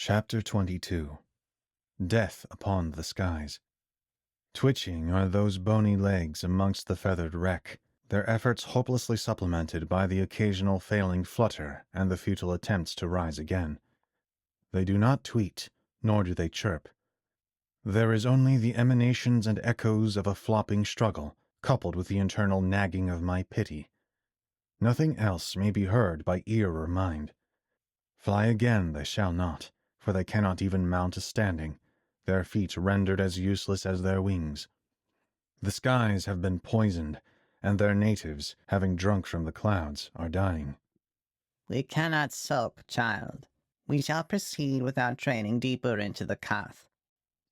Chapter 22 Death Upon the Skies. Twitching are those bony legs amongst the feathered wreck, their efforts hopelessly supplemented by the occasional failing flutter and the futile attempts to rise again. They do not tweet, nor do they chirp. There is only the emanations and echoes of a flopping struggle, coupled with the internal nagging of my pity. Nothing else may be heard by ear or mind. Fly again they shall not, for they cannot even mount a standing, their feet rendered as useless as their wings. The skies have been poisoned, and their natives, having drunk from the clouds, are dying. We cannot sulk, child. We shall proceed with our training deeper into the Kath.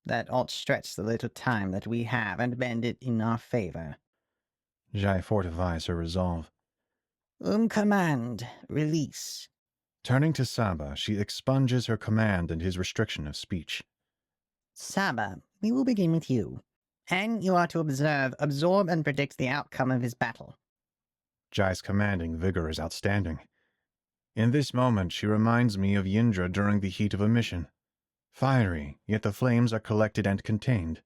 That ought stretch the little time that we have and bend it in our favor. Jai fortifies her resolve. Command, release. Turning to Saba, she expunges her command and his restriction of speech. Saba, we will begin with you. And you are to observe, absorb, and predict the outcome of his battle. Jai's commanding vigor is outstanding. In this moment she reminds me of Yindra during the heat of a mission. Fiery, yet the flames are collected and contained.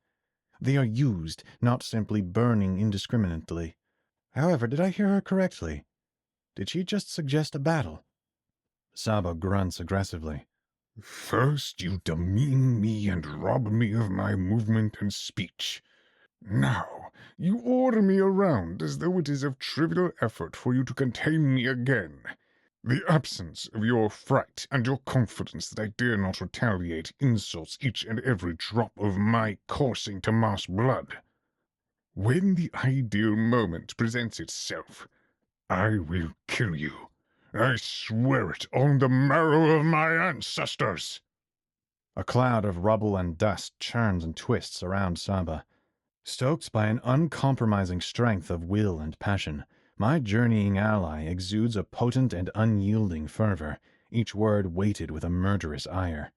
They are used, not simply burning indiscriminately. However, did I hear her correctly? Did she just suggest a battle? Saba grunts aggressively. First you demean me and rob me of my movement and speech. Now you order me around as though it is of trivial effort for you to contain me again. The absence of your fright and your confidence that I dare not retaliate insults each and every drop of my coursing Tamas blood. When the ideal moment presents itself, I will kill you. I swear it on the marrow of my ancestors. A cloud of rubble and dust churns and twists around Saba. Stoked by an uncompromising strength of will and passion, my journeying ally exudes a potent and unyielding fervor, each word weighted with a murderous ire.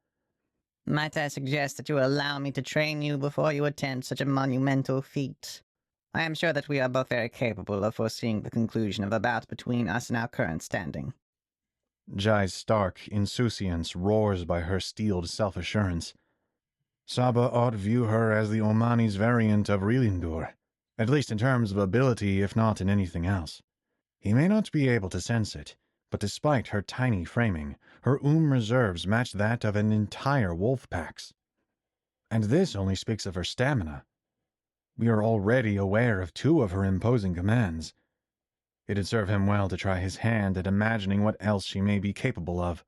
Might I suggest that you allow me to train you before you attempt such a monumental feat? I am sure that we are both very capable of foreseeing the conclusion of a bout between us in our current standing. Jai's stark insouciance roars by her steeled self-assurance. Saba ought view her as the Omani's variant of Rilindur, at least in terms of ability if not in anything else. He may not be able to sense it, but despite her tiny framing, her reserves match that of an entire wolf pack's. And this only speaks of her stamina. We are already aware of 2 of her imposing commands. It'd serve him well to try his hand at imagining what else she may be capable of.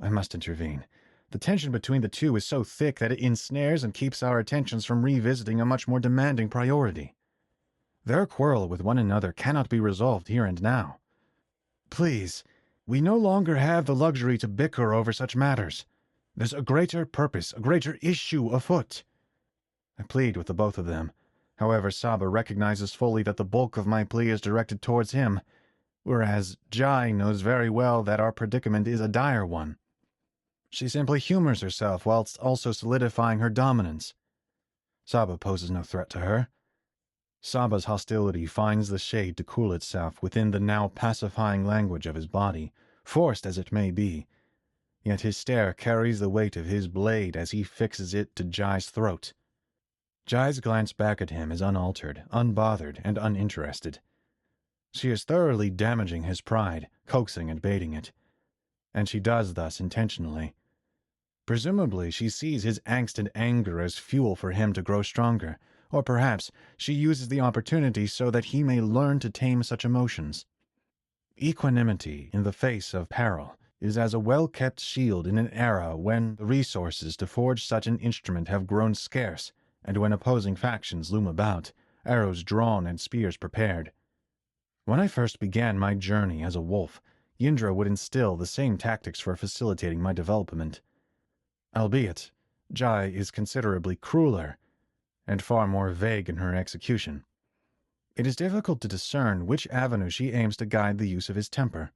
I must intervene. The tension between the 2 is so thick that it ensnares and keeps our attentions from revisiting a much more demanding priority. Their quarrel with one another cannot be resolved here and now. Please, we no longer have the luxury to bicker over such matters. There's a greater purpose, a greater issue afoot. I plead with the both of them. However, Saba recognizes fully that the bulk of my plea is directed towards him, whereas Jai knows very well that our predicament is a dire one. She simply humors herself whilst also solidifying her dominance. Saba poses no threat to her. Saba's hostility finds the shade to cool itself within the now pacifying language of his body, forced as it may be. Yet his stare carries the weight of his blade as he fixes it to Jai's throat. Jai's glance back at him is unaltered, unbothered, and uninterested. She is thoroughly damaging his pride, coaxing and baiting it. And she does thus intentionally. Presumably, she sees his angst and anger as fuel for him to grow stronger, or perhaps she uses the opportunity so that he may learn to tame such emotions. Equanimity in the face of peril is as a well-kept shield in an era when the resources to forge such an instrument have grown scarce, and when opposing factions loom about, arrows drawn and spears prepared. When I first began my journey as a wolf, Yindra would instill the same tactics for facilitating my development. Albeit, Jai is considerably crueler, and far more vague in her execution. It is difficult to discern which avenue she aims to guide the use of his temper.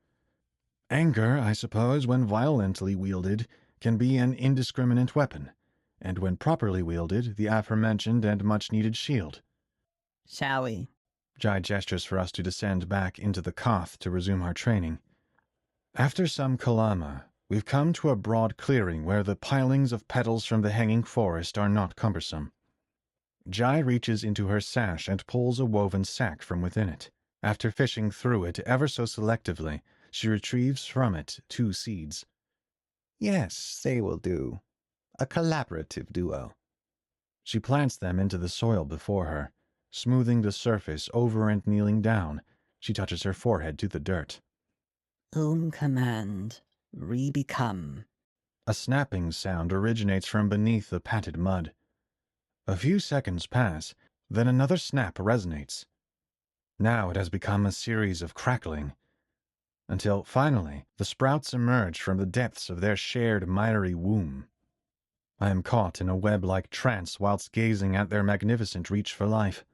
Anger, I suppose, when violently wielded, can be an indiscriminate weapon, and when properly wielded, the aforementioned and much-needed shield. Shall we? Jai gestures for us to descend back into the Kath to resume our training. After some kalama, We've come to a broad clearing where the pilings of petals from the hanging forest are not cumbersome. Jai reaches into her sash and pulls a woven sack from within it. After fishing through it ever so selectively, she retrieves from it 2 seeds. Yes, they will do. A collaborative duo. She plants them into the soil before her. Smoothing the surface over and kneeling down, she touches her forehead to the dirt. Command. Re-become. A snapping sound originates from beneath the patted mud. A few seconds pass, then another snap resonates. Now it has become a series of crackling, until finally the sprouts emerge from the depths of their shared miry womb. I am caught in a web-like trance whilst gazing at their magnificent reach for life.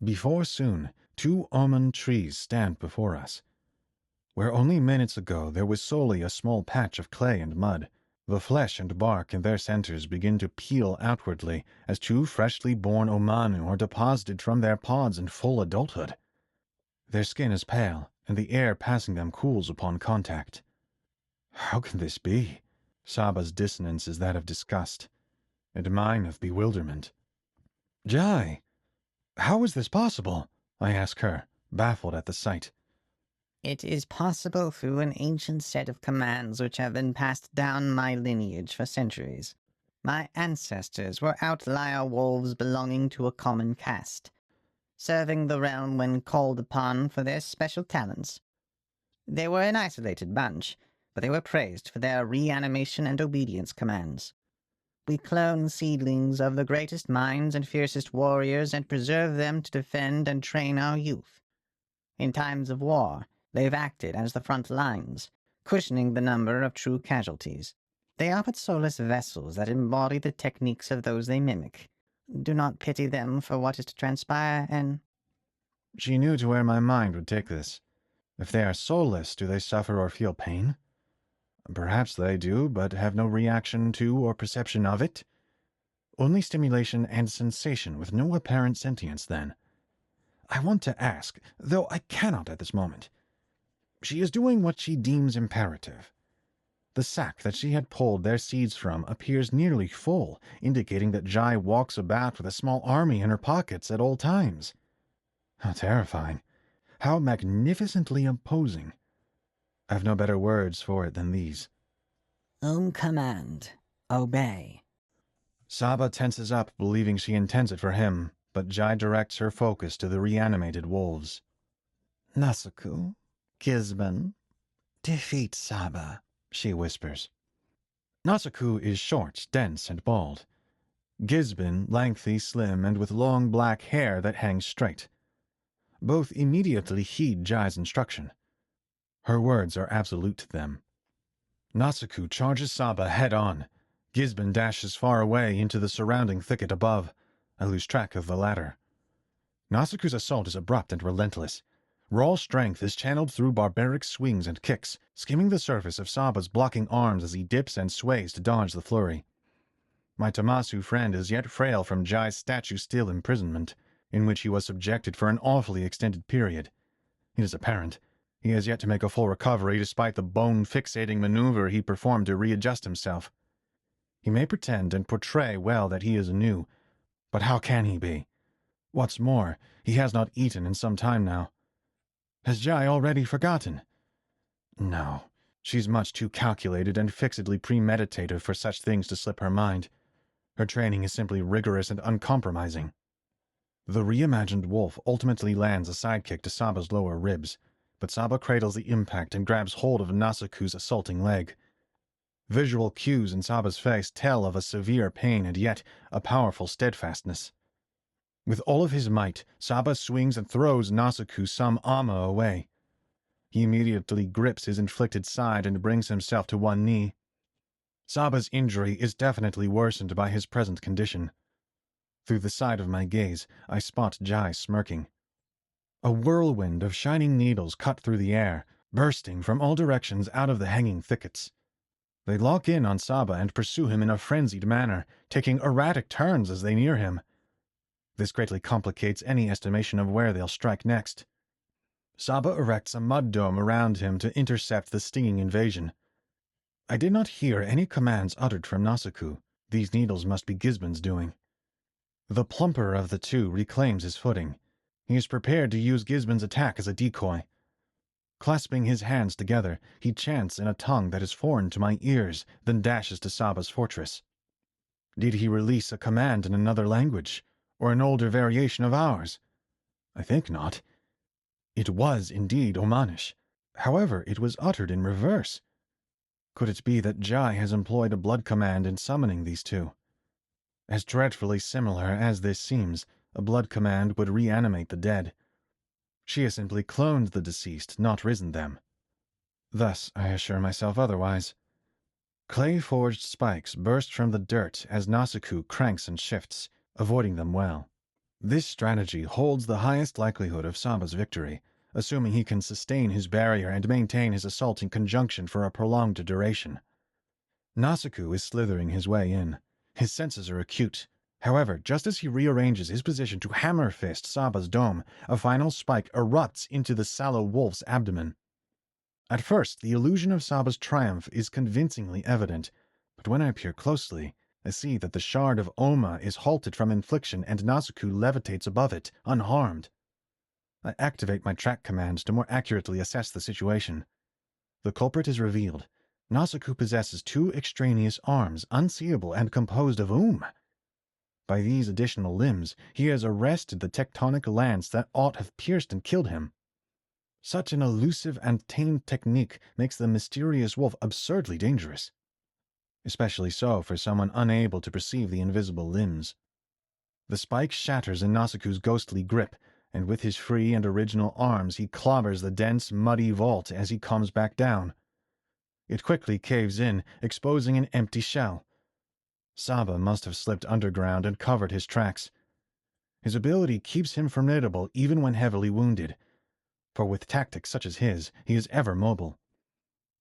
Before soon, 2 almond trees stand before us. Where only minutes ago there was solely a small patch of clay and mud, the flesh and bark in their centers begin to peel outwardly as 2 freshly born Omanu are deposited from their pods in full adulthood. Their skin is pale, and the air passing them cools upon contact. How can this be? Saba's dissonance is that of disgust, and mine of bewilderment. Jai, how is this possible? I ask her, baffled at the sight. It is possible through an ancient set of commands which have been passed down my lineage for centuries. My ancestors were outlier wolves belonging to a common caste, serving the realm when called upon for their special talents. They were an isolated bunch, but they were praised for their reanimation and obedience commands. We clone seedlings of the greatest minds and fiercest warriors and preserve them to defend and train our youth. In times of war, they've acted as the front lines, cushioning the number of true casualties. They are but soulless vessels that embody the techniques of those they mimic. Do not pity them for what is to transpire, and... She knew to where my mind would take this. If they are soulless, do they suffer or feel pain? Perhaps they do, but have no reaction to or perception of it. Only stimulation and sensation with no apparent sentience, then. I want to ask, though I cannot at this moment. She is doing what she deems imperative. The sack that she had pulled their seeds from appears nearly full, indicating that Jai walks about with a small army in her pockets at all times. How terrifying. How magnificently imposing. I have no better words for it than these. Command. Obey. Saba tenses up, believing she intends it for him, but Jai directs her focus to the reanimated wolves. Nasuku, Gisban, defeat Saba, she whispers. Nasuku is short, dense, and bald. Gisban, lengthy, slim, and with long black hair that hangs straight. Both immediately heed Jai's instruction. Her words are absolute to them. Nasuku charges Saba head-on. Gisban dashes far away into the surrounding thicket above. I lose track of the latter. Nasuku's assault is abrupt and relentless. Raw strength is channeled through barbaric swings and kicks, skimming the surface of Saba's blocking arms as he dips and sways to dodge the flurry. My Tamasu friend is yet frail from Jai's statue-still imprisonment, in which he was subjected for an awfully extended period. It is apparent he has yet to make a full recovery despite the bone-fixating maneuver he performed to readjust himself. He may pretend and portray well that he is new, but how can he be? What's more, he has not eaten in some time now. Has Jai already forgotten? No, she's much too calculated and fixedly premeditative for such things to slip her mind. Her training is simply rigorous and uncompromising. The reimagined wolf ultimately lands a sidekick to Saba's lower ribs, but Saba cradles the impact and grabs hold of Nasuku's assaulting leg. Visual cues in Saba's face tell of a severe pain and yet a powerful steadfastness. With all of his might, Saba swings and throws Nasuku some ama away. He immediately grips his inflicted side and brings himself to one knee. Saba's injury is definitely worsened by his present condition. Through the side of my gaze, I spot Jai smirking. A whirlwind of shining needles cut through the air, bursting from all directions out of the hanging thickets. They lock in on Saba and pursue him in a frenzied manner, taking erratic turns as they near him. This greatly complicates any estimation of where they'll strike next. Saba erects a mud dome around him to intercept the stinging invasion. I did not hear any commands uttered from Nasaku. These needles must be Gisbin's doing. The plumper of the two reclaims his footing. He is prepared to use Gisbin's attack as a decoy. Clasping his hands together, he chants in a tongue that is foreign to my ears, then dashes to Saba's fortress. Did he release a command in another language, or an older variation of ours? I think not. It was indeed Omanish. However, it was uttered in reverse. Could it be that Jai has employed a blood command in summoning these two? As dreadfully similar as this seems, a blood command would reanimate the dead. She has simply cloned the deceased, not risen them. Thus, I assure myself otherwise. Clay-forged spikes burst from the dirt as Nasaku cranks and shifts, avoiding them well. This strategy holds the highest likelihood of Saba's victory, assuming he can sustain his barrier and maintain his assault in conjunction for a prolonged duration. Nasaku is slithering his way in. His senses are acute. However, just as he rearranges his position to hammer fist Saba's dome, a final spike erupts into the sallow wolf's abdomen. At first, the illusion of Saba's triumph is convincingly evident, but when I peer closely, I see that the shard of Oma is halted from infliction and Nasaku levitates above it, unharmed. I activate my track commands to more accurately assess the situation. The culprit is revealed. Nasaku possesses two extraneous arms, unseeable and composed of By these additional limbs, he has arrested the tectonic lance that ought have pierced and killed him. Such an elusive and tamed technique makes the mysterious wolf absurdly dangerous. Especially so for someone unable to perceive the invisible limbs. The spike shatters in Nasaku's ghostly grip, and with his free and original arms he clobbers the dense, muddy vault as he comes back down. It quickly caves in, exposing an empty shell. Saba must have slipped underground and covered his tracks. His ability keeps him formidable even when heavily wounded, for with tactics such as his, he is ever mobile.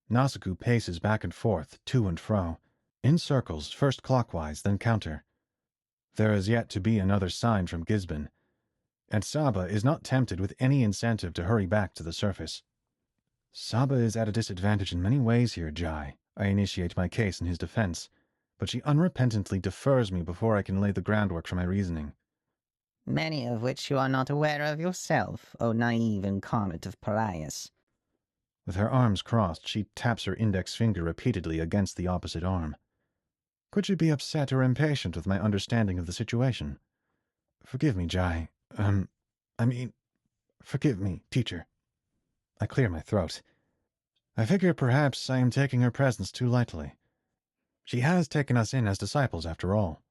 Nasaku paces back and forth, to and fro, in circles, first clockwise, then counter. There is yet to be another sign from Gisbin, and Saba is not tempted with any incentive to hurry back to the surface. Saba is at a disadvantage in many ways here, Jai. I initiate my case in his defense, but she unrepentantly defers me before I can lay the groundwork for my reasoning. Many of which you are not aware of yourself, O naive incarnate of pariahs. With her arms crossed, she taps her index finger repeatedly against the opposite arm. Could you be upset or impatient with my understanding of the situation? Forgive me, Jai. Forgive me, teacher. I clear my throat. I figure perhaps I am taking her presence too lightly. She has taken us in as disciples, after all.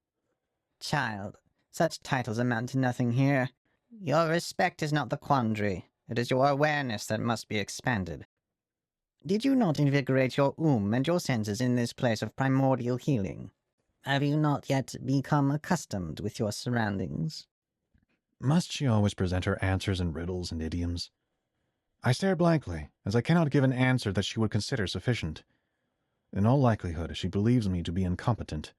Child, such titles amount to nothing here. Your respect is not the quandary. It is your awareness that must be expanded. Did you not invigorate your and your senses in this place of primordial healing? Have you not yet become accustomed with your surroundings? Must she always present her answers in riddles and idioms? I stare blankly, as I cannot give an answer that she would consider sufficient. In all likelihood, she believes me to be incompetent.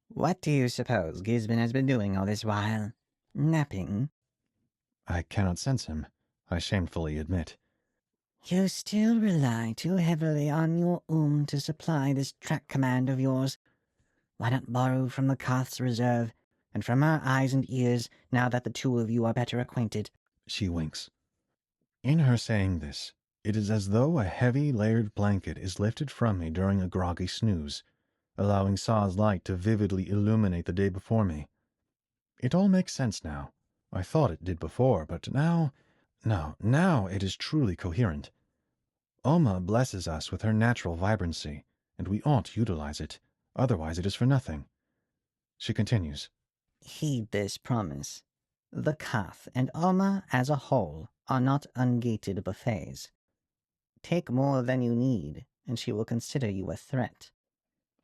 What do you suppose Gisbin has been doing all this while? Napping? I cannot sense him, I shamefully admit. You still rely too heavily on your to supply this track command of yours. Why not borrow from the Koth's reserve, and from our eyes and ears, now that the two of you are better acquainted? She winks. In her saying this, it is as though a heavy, layered blanket is lifted from me during a groggy snooze, allowing Sa's light to vividly illuminate the day before me. It all makes sense now. I thought it did before, but now it is truly coherent. Oma blesses us with her natural vibrancy, and we ought to utilize it, otherwise it is for nothing. She continues. Heed this promise. The Koth and Oma as a whole are not ungated buffets. Take more than you need, and she will consider you a threat.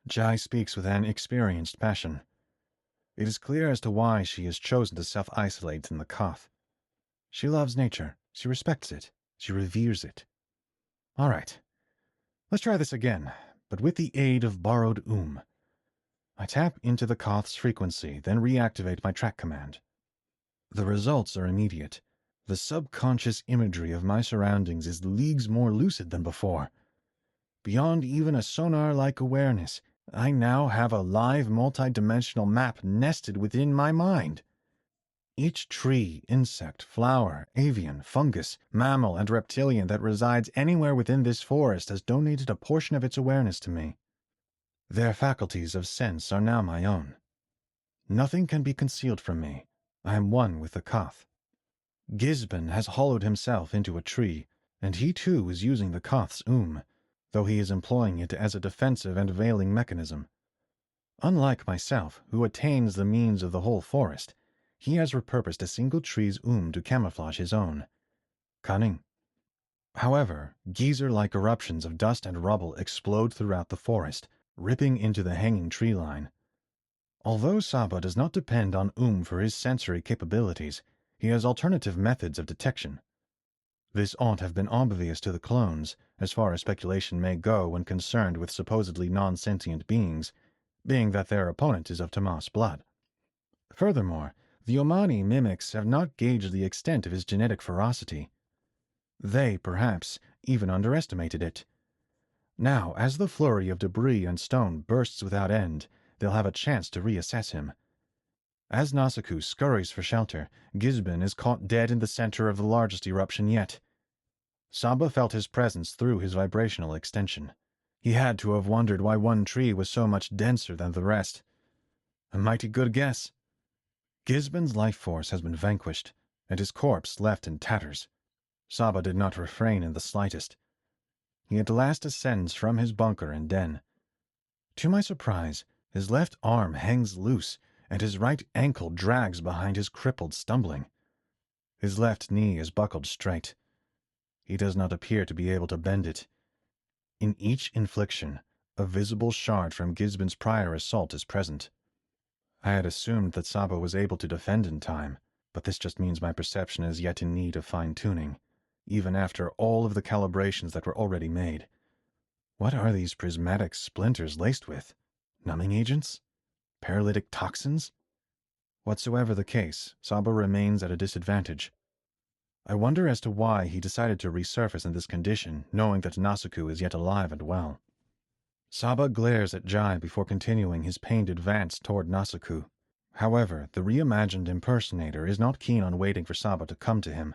Jai speaks with an experienced passion. It is clear as to why she has chosen to self-isolate in the Koth. She loves nature, she respects it, she reveres it. All right, let's try this again, but with the aid of borrowed I tap into the Koth's frequency, then reactivate my track command. The results are immediate. The subconscious imagery of my surroundings is leagues more lucid than before. Beyond even a sonar-like awareness, I now have a live multidimensional map nested within my mind. Each tree, insect, flower, avian, fungus, mammal, and reptilian that resides anywhere within this forest has donated a portion of its awareness to me. Their faculties of sense are now my own. Nothing can be concealed from me. I am one with the Koth. Gisben has hollowed himself into a tree, and he too is using the Koth's though he is employing it as a defensive and veiling mechanism. Unlike myself, who attains the means of the whole forest, he has repurposed a single tree's to camouflage his own. Cunning. However, geyser-like eruptions of dust and rubble explode throughout the forest, ripping into the hanging tree line. Although Saba does not depend on for his sensory capabilities, he has alternative methods of detection. This ought have been obvious to the clones, as far as speculation may go when concerned with supposedly non-sentient beings, being that their opponent is of Tamas blood. Furthermore, the Omani mimics have not gauged the extent of his genetic ferocity. They, perhaps, even underestimated it. Now, as the flurry of debris and stone bursts without end, they'll have a chance to reassess him. As Nasaku scurries for shelter, Gisben is caught dead in the center of the largest eruption yet. Saba felt his presence through his vibrational extension. He had to have wondered why one tree was so much denser than the rest. A mighty good guess. Gisben's life force has been vanquished, and his corpse left in tatters. Saba did not refrain in the slightest. He at last ascends from his bunker and den. To my surprise, his left arm hangs loose, and his right ankle drags behind his crippled stumbling. His left knee is buckled straight. He does not appear to be able to bend it. In each infliction, a visible shard from Gisben's prior assault is present. I had assumed that Saba was able to defend in time, but this just means my perception is yet in need of fine-tuning, even after all of the calibrations that were already made. What are these prismatic splinters laced with? Numbing agents? Paralytic toxins? Whatsoever the case, Saba remains at a disadvantage. I wonder as to why he decided to resurface in this condition, knowing that Nasaku is yet alive and well. Saba glares at Jai before continuing his pained advance toward Nasaku. However, the reimagined impersonator is not keen on waiting for Saba to come to him.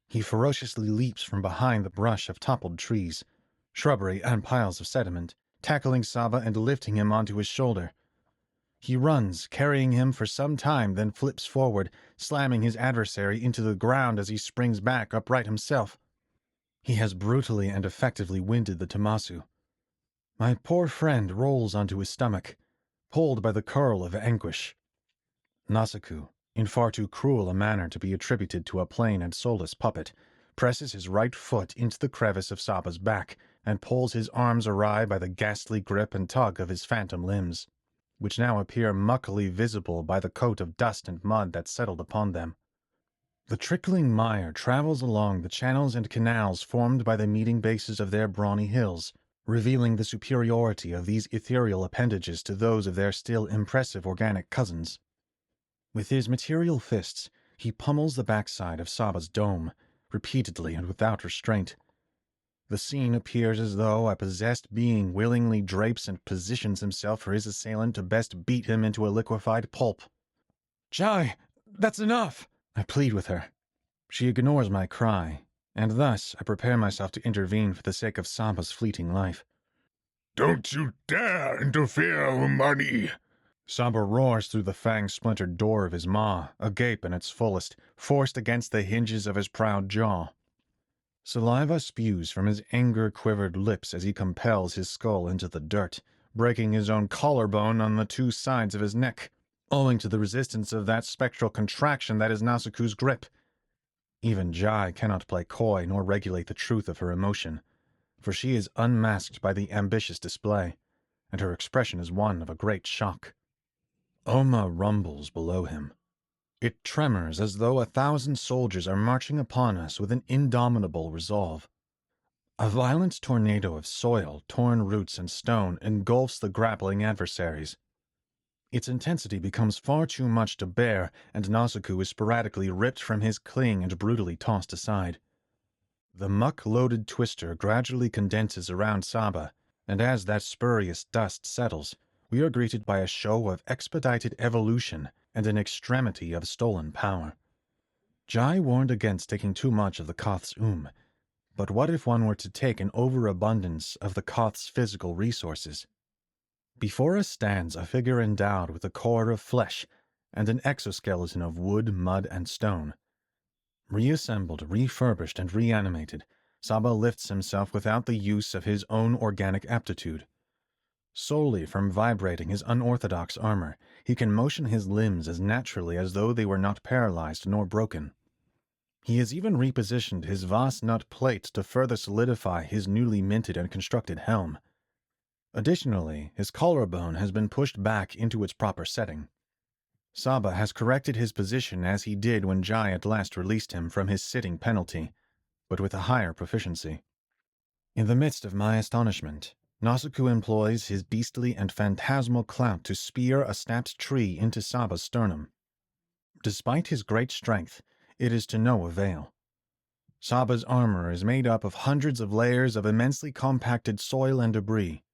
He ferociously leaps from behind the brush of toppled trees, shrubbery, and piles of sediment, tackling Saba and lifting him onto his shoulder. He runs, carrying him for some time, then flips forward, slamming his adversary into the ground as he springs back upright himself. He has brutally and effectively winded the Tamasu. My poor friend rolls onto his stomach, pulled by the curl of anguish. Nasaku, in far too cruel a manner to be attributed to a plain and soulless puppet, presses his right foot into the crevice of Saba's back and pulls his arms awry by the ghastly grip and tug of his phantom limbs, which now appear muckily visible by the coat of dust and mud that settled upon them. The trickling mire travels along the channels and canals formed by the meeting bases of their brawny hills, revealing the superiority of these ethereal appendages to those of their still impressive organic cousins. With his material fists, he pummels the backside of Saba's dome, repeatedly and without restraint. The scene appears as though a possessed being willingly drapes and positions himself for his assailant to best beat him into a liquefied pulp. "Jai, that's enough!" I plead with her. She ignores my cry, and thus I prepare myself to intervene for the sake of Saba's fleeting life. "Don't you dare interfere, Umani!" Saba roars through the fang-splintered door of his maw, agape in its fullest, forced against the hinges of his proud jaw. Saliva spews from his anger-quivered lips as he compels his skull into the dirt, breaking his own collarbone on the two sides of his neck, owing to the resistance of that spectral contraction that is Nasaku's grip. Even Jai cannot play coy nor regulate the truth of her emotion, for she is unmasked by the ambitious display, and her expression is one of a great shock. Oma rumbles below him. It tremors as though 1,000 soldiers are marching upon us with an indomitable resolve. A violent tornado of soil, torn roots, and stone engulfs the grappling adversaries. Its intensity becomes far too much to bear, and Nasaku is sporadically ripped from his cling and brutally tossed aside. The muck-loaded twister gradually condenses around Saba, and as that spurious dust settles, we are greeted by a show of expedited evolution and an extremity of stolen power. Jai warned against taking too much of the Koth's but what if one were to take an overabundance of the Koth's physical resources? Before us stands a figure endowed with a core of flesh and an exoskeleton of wood, mud, and stone. Reassembled, refurbished, and reanimated, Saba lifts himself without the use of his own organic aptitude. Solely from vibrating his unorthodox armor, he can motion his limbs as naturally as though they were not paralyzed nor broken. He has even repositioned his vast nut plate to further solidify his newly minted and constructed helm. Additionally, his collarbone has been pushed back into its proper setting. Saba has corrected his position as he did when Jai at last released him from his sitting penalty, but with a higher proficiency. In the midst of my astonishment, Nasaku employs his beastly and phantasmal clout to spear a snapped tree into Saba's sternum. Despite his great strength, it is to no avail. Saba's armor is made up of hundreds of layers of immensely compacted soil and debris.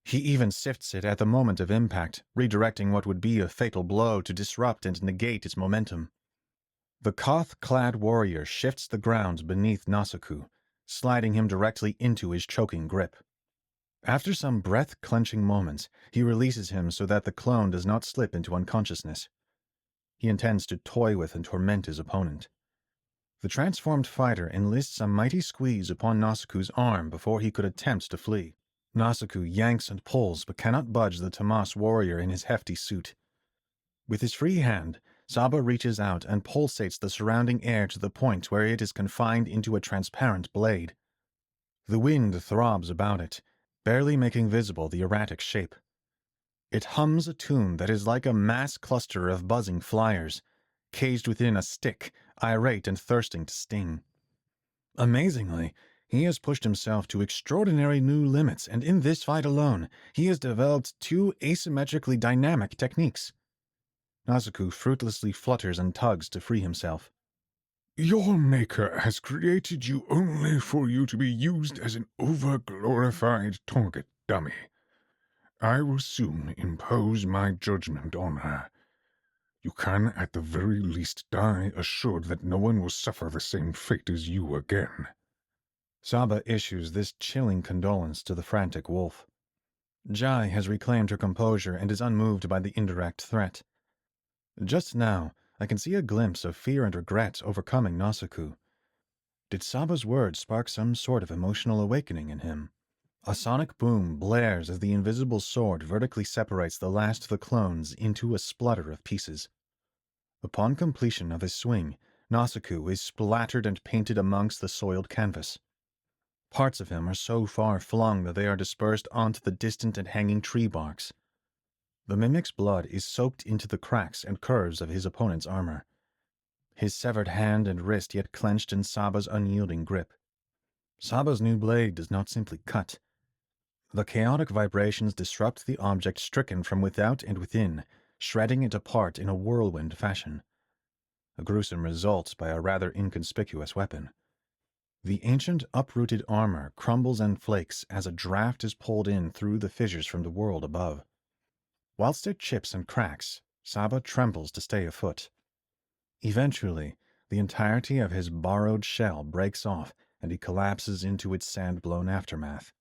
He even sifts it at the moment of impact, redirecting what would be a fatal blow to disrupt and negate its momentum. The Koth-clad warrior shifts the ground beneath Nasaku, sliding him directly into his choking grip. After some breath-clenching moments, he releases him so that the clone does not slip into unconsciousness. He intends to toy with and torment his opponent. The transformed fighter enlists a mighty squeeze upon Nasaku's arm before he could attempt to flee. Nasaku yanks and pulls but cannot budge the Tamas warrior in his hefty suit. With his free hand, Saba reaches out and pulsates the surrounding air to the point where it is confined into a transparent blade. The wind throbs about it, barely making visible the erratic shape. It hums a tune that is like a mass cluster of buzzing flyers, caged within a stick, irate and thirsting to sting. Amazingly, he has pushed himself to extraordinary new limits, and in this fight alone, he has developed two asymmetrically dynamic techniques. Nasaku fruitlessly flutters and tugs to free himself. Your maker has created you only for you to be used as an over-glorified target dummy. I will soon impose my judgment on her. You can at the very least die assured that no one will suffer the same fate as you again. Saba issues this chilling condolence to the frantic wolf. Jai has reclaimed her composure and is unmoved by the indirect threat. Just now, I can see a glimpse of fear and regret overcoming Nasaku. Did Saba's words spark some sort of emotional awakening in him? A sonic boom blares as the invisible sword vertically separates the last of the clones into a splutter of pieces. Upon completion of his swing, Nasaku is splattered and painted amongst the soiled canvas. Parts of him are so far flung that they are dispersed onto the distant and hanging tree barks. The mimic's blood is soaked into the cracks and curves of his opponent's armor. His severed hand and wrist yet clenched in Saba's unyielding grip. Saba's new blade does not simply cut. The chaotic vibrations disrupt the object stricken from without and within, shredding it apart in a whirlwind fashion. A gruesome result by a rather inconspicuous weapon. The ancient uprooted armor crumbles and flakes as a draft is pulled in through the fissures from the world above. Whilst it chips and cracks, Saba trembles to stay afoot. Eventually, the entirety of his borrowed shell breaks off and he collapses into its sand-blown aftermath.